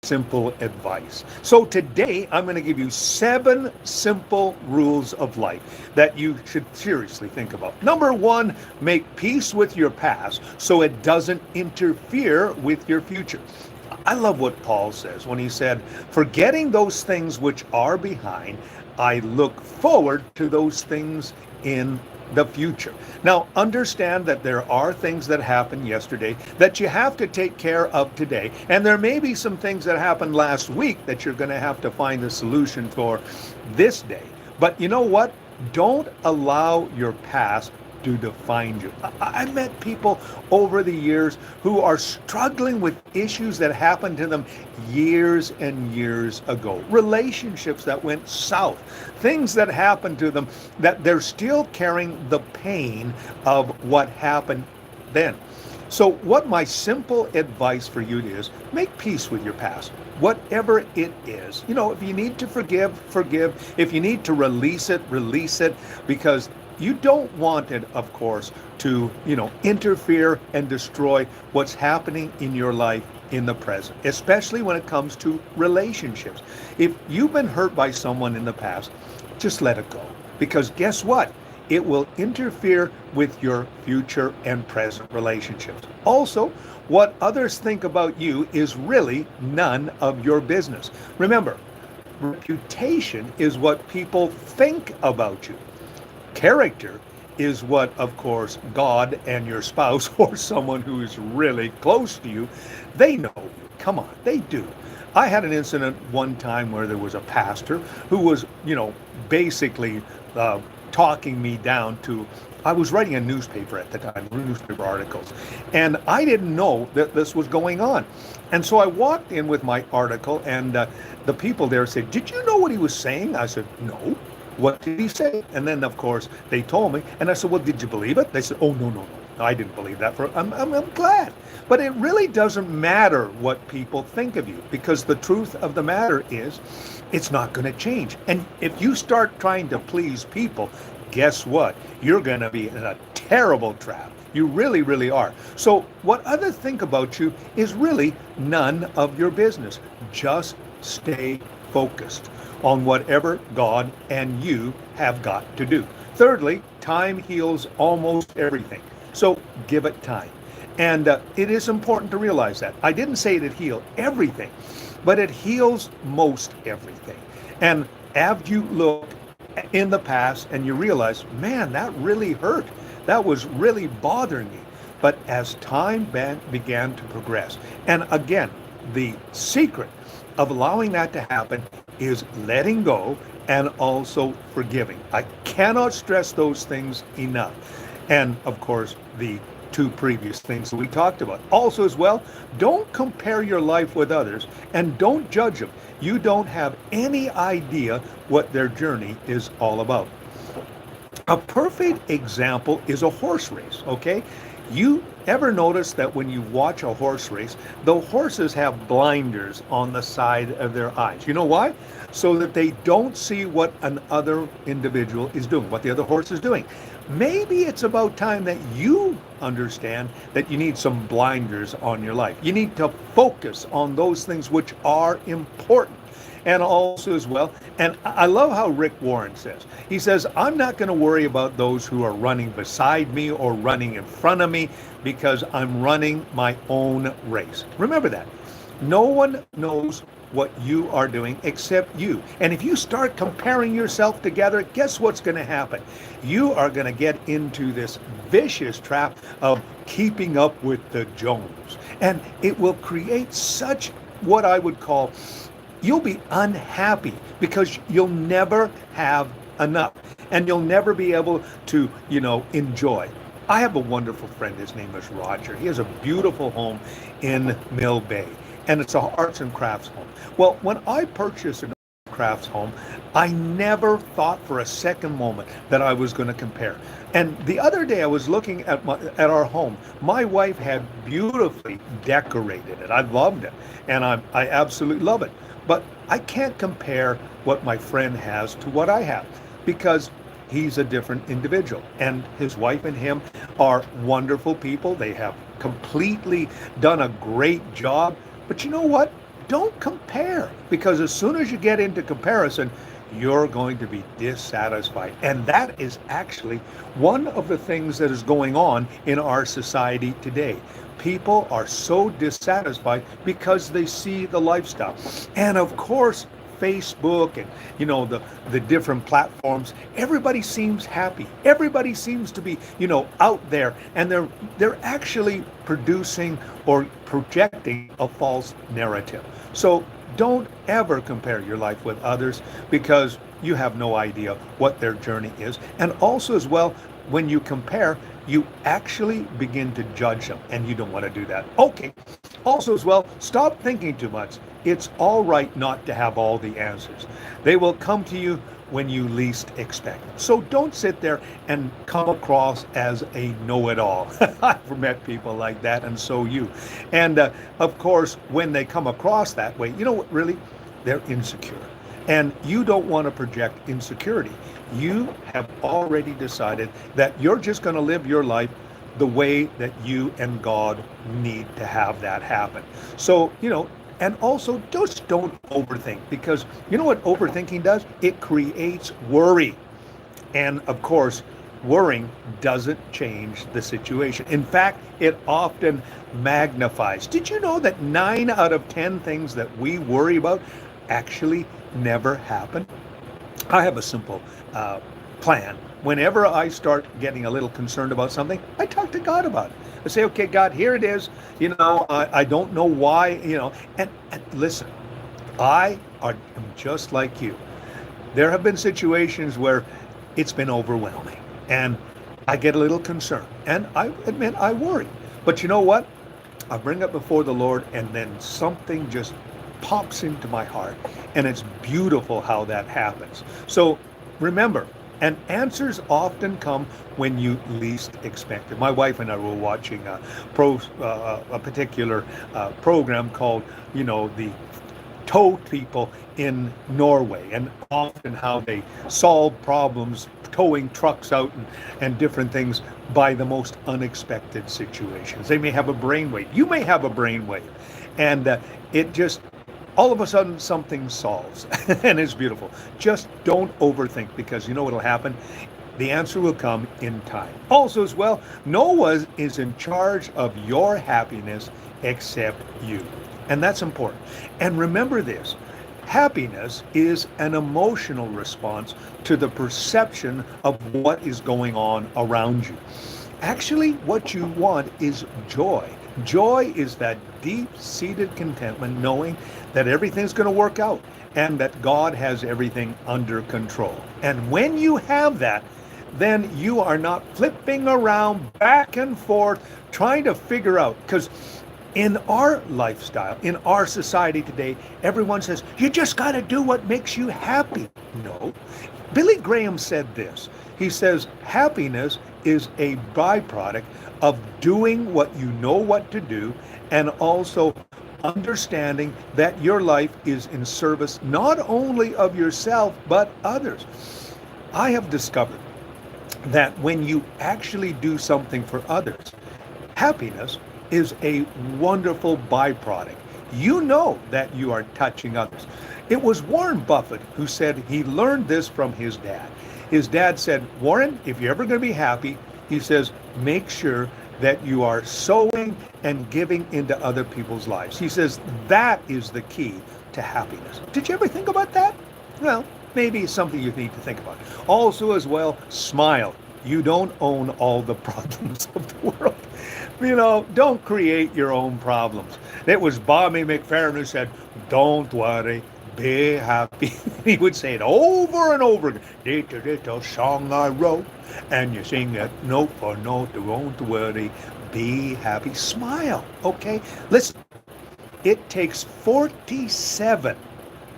simple advice. So today I'm going to give you 7 simple rules of life that you should seriously think about. Number 1, make peace with your past so it doesn't interfere with your future. I love what Paul says when he said, forgetting those things which are behind, I look forward to those things in the future. Now, understand that there are things that happened yesterday that you have to take care of today. And there may be some things that happened last week that you're going to have to find a solution for this day. But you know what? Don't allow your past to define you. I met people over the years who are struggling with issues that happened to them years and years ago. Relationships that went south, things that happened to them that they're still carrying the pain of what happened then. So what my simple advice for you is, make peace with your past, whatever it is. You know, if you need to forgive, forgive. If you need to release it, because you don't want it, of course, to, interfere and destroy what's happening in your life in the present, especially when it comes to relationships. If you've been hurt by someone in the past, just let it go. Because guess what? It will interfere with your future and present relationships. Also, what others think about you is really none of your business. Remember, reputation is what people think about you. Character is what, of course, God and your spouse or someone who is really close to you, they know you. Come on, they do. I had an incident one time where there was a pastor who was, basically talking me down to, I was writing a newspaper at the time, newspaper articles, and I didn't know that this was going on. And so I walked in with my article, and the people there said, "Did you know what he was saying?" I said, "No." "What did he say?" And then, of course, they told me, and I said, "Well, did you believe it?" They said, "Oh, no, I didn't believe that." I'm glad. But it really doesn't matter what people think of you, because the truth of the matter is, it's not going to change. And if you start trying to please people, guess what? You're going to be in a terrible trap. You really, really are. So what others think about you is really none of your business. Just stay focused on whatever God and you have got to do. Thirdly, time heals almost everything. So give it time. And it is important to realize that. I didn't say it'd heal everything, but it heals most everything. And as you look in the past and you realize, man, that really hurt. That was really bothering me. But as time began to progress, and again, the secret of allowing that to happen is letting go and also forgiving. I cannot stress those things enough. And of course, the 2 previous things that we talked about. Also as well, don't compare your life with others and don't judge them. You don't have any idea what their journey is all about. A perfect example is a horse race, okay? You ever notice that when you watch a horse race, the horses have blinders on the side of their eyes? You know why? So that they don't see what another individual is doing, what the other horse is doing. Maybe it's about time that you understand that you need some blinders on your life. You need to focus on those things which are important. And also as well, and I love how Rick Warren says, he says, I'm not going to worry about those who are running beside me or running in front of me because I'm running my own race. Remember that. No one knows what you are doing except you. And if you start comparing yourself together, guess what's going to happen? You are going to get into this vicious trap of keeping up with the Jones. And it will create such what I would call, you'll be unhappy because you'll never have enough and you'll never be able to, enjoy. I have a wonderful friend. His name is Roger. He has a beautiful home in Mill Bay, and it's an arts and crafts home. Well, when I purchased an arts and crafts home, I never thought for a second moment that I was going to compare. And the other day I was looking at our home. My wife had beautifully decorated it. I loved it, and I absolutely love it. But I can't compare what my friend has to what I have because he's a different individual. And his wife and him are wonderful people. They have completely done a great job. But you know what? don't compare, because as soon as you get into comparison, you're going to be dissatisfied. And that is actually one of the things that is going on in our society today. People are so dissatisfied because they see the lifestyle. And of course, Facebook and the different platforms, everybody seems happy. Everybody seems to be out there, and they're actually producing or projecting a false narrative. So don't ever compare your life with others, because you have no idea what their journey is. And also as well, when you compare, you actually begin to judge them, and you don't want to do that. Okay. Also as well, stop thinking too much. It's all right not to have all the answers. They will come to you when you least expect it. So don't sit there and come across as a know-it-all. I've met people like that, and so you. And of course, when they come across that way, you know what, really? They're insecure. And you don't want to project insecurity. You have already decided that you're just going to live your life the way that you and God need to have that happen. So, and also just don't overthink, because you know what overthinking does? It creates worry. And of course, worrying doesn't change the situation. In fact, it often magnifies. Did you know that 9 out of 10 things that we worry about actually never happen? I have a simple plan. Whenever I start getting a little concerned about something, I talk to God about it. I say, okay, God, here it is. I don't know why, and listen, I am just like you. There have been situations where it's been overwhelming, and I get a little concerned, and I admit I worry. But you know what? I bring it before the Lord, and then something just pops into my heart, and it's beautiful how that happens. So remember, and answers often come when you least expect it. My wife and I were watching a particular program called, the tow people in Norway, and often how they solve problems towing trucks out and different things by the most unexpected situations. They may have a brainwave. You may have a brainwave. And it just, all of a sudden something solves and it's beautiful. Just don't overthink, because you know what'll happen? The answer will come in time. Also as well, no one is in charge of your happiness except you. And that's important. And remember this, happiness is an emotional response to the perception of what is going on around you. Actually, what you want is joy. Joy is that deep-seated contentment, knowing that everything's going to work out and that God has everything under control. And when you have that, then you are not flipping around back and forth trying to figure out, because in our lifestyle, in our society today, everyone says, you just got to do what makes you happy. No. Billy Graham said this. He says, happiness is a byproduct of doing what you know what to do, and also understanding that your life is in service not only of yourself, but others. I have discovered that when you actually do something for others, happiness is a wonderful byproduct. You know that you are touching others. It was Warren Buffett who said he learned this from his dad. His dad said, Warren, if you're ever going to be happy, he says, make sure that you are sowing and giving into other people's lives. He says that is the key to happiness. Did you ever think about that? Well, maybe it's something you need to think about. Also as well, smile. You don't own all the problems of the world. Don't create your own problems. It was Bobby McFerrin who said, don't worry, be happy. He would say it over and over again. Little, little song I wrote, and you sing it note for note, don't worry, be happy. Smile, okay? Listen, it takes 47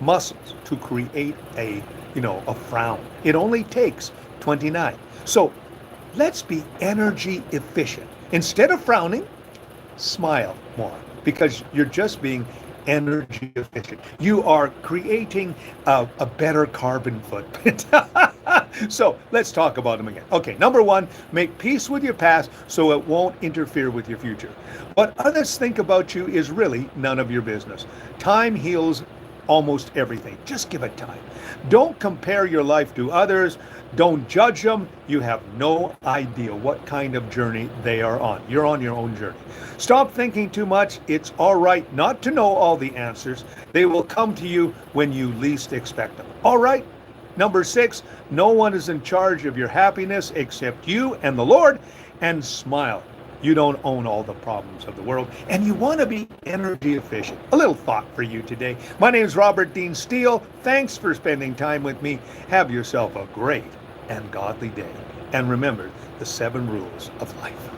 muscles to create a frown. It only takes 29. So let's be energy efficient. Instead of frowning, smile more, because you're just being energy efficient. You are creating a better carbon footprint. So let's talk about them again. Okay, number one, make peace with your past so it won't interfere with your future. What others think about you is really none of your business. Time heals almost everything. Just give it time. Don't compare your life to others. Don't judge them. You have no idea what kind of journey they are on. You're on your own journey. Stop thinking too much. It's all right not to know all the answers. They will come to you when you least expect them. All right? Number 6, no one is in charge of your happiness except you and the Lord, and smile. You don't own all the problems of the world, and you want to be energy efficient. A little thought for you today. My name is Robert Dean Steele. Thanks for spending time with me. Have yourself a great and godly day. And remember the 7 rules of life.